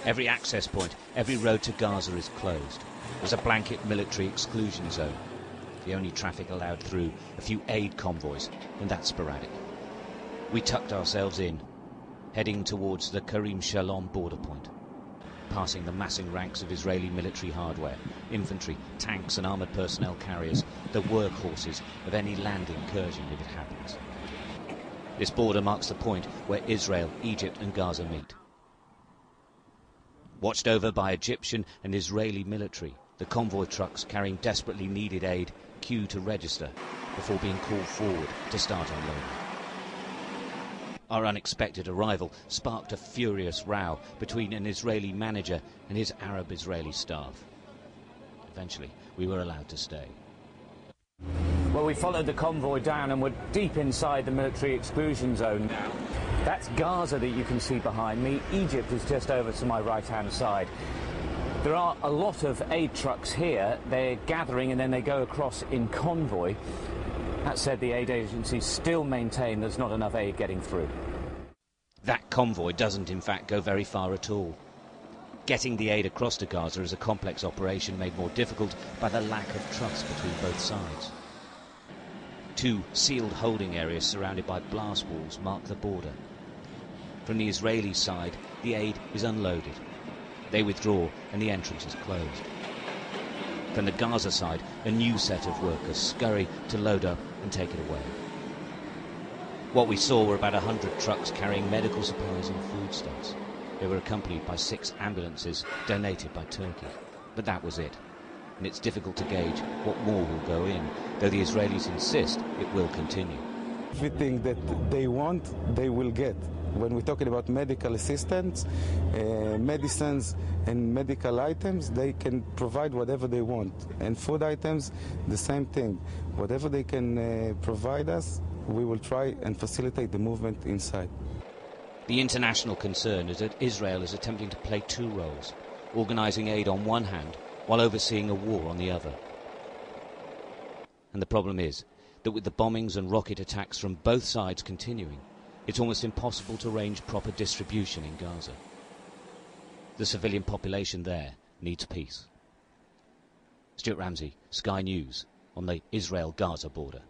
Every access point, every road to Gaza is closed. There's a blanket military exclusion zone. The only traffic allowed through, a few aid convoys, and that's sporadic. We tucked ourselves in, heading towards the Karim Shalom border point, passing the massing ranks of Israeli military hardware, infantry, tanks and armoured personnel carriers, the workhorses of any land incursion if it happens. This border marks the point where Israel, Egypt and Gaza meet. Watched over by Egyptian and Israeli military, the convoy trucks carrying desperately needed aid queue to register before being called forward to start unloading. Our unexpected arrival sparked a furious row between an Israeli manager and his Arab-Israeli staff. Eventually, we were allowed to stay. Well, we followed the convoy down and we're deep inside the military exclusion zone now. That's Gaza that you can see behind me. Egypt is just over to my right-hand side. There are a lot of aid trucks here. They're gathering and then they go across in convoy. That said, the aid agencies still maintain there's not enough aid getting through. That convoy doesn't, in fact, go very far at all. Getting the aid across to Gaza is a complex operation made more difficult by the lack of trust between both sides. Two sealed holding areas surrounded by blast walls mark the border. From the Israeli side, the aid is unloaded. They withdraw and the entrance is closed. From the Gaza side, a new set of workers scurry to load up and take it away. What we saw were about 100 trucks carrying medical supplies and foodstuffs. They were accompanied by 6 ambulances donated by Turkey. But that was it. And it's difficult to gauge what more will go in, though the Israelis insist it will continue. Everything that they want, they will get. When we're talking about medical assistance, medicines and medical items, they can provide whatever they want. And food items, the same thing. Whatever they can provide us, we will try and facilitate the movement inside. The international concern is that Israel is attempting to play 2 roles, organising aid on one hand while overseeing a war on the other. And the problem is that with the bombings and rocket attacks from both sides continuing, it's almost impossible to arrange proper distribution in Gaza. The civilian population there needs peace. Stuart Ramsey, Sky News, on the Israel-Gaza border.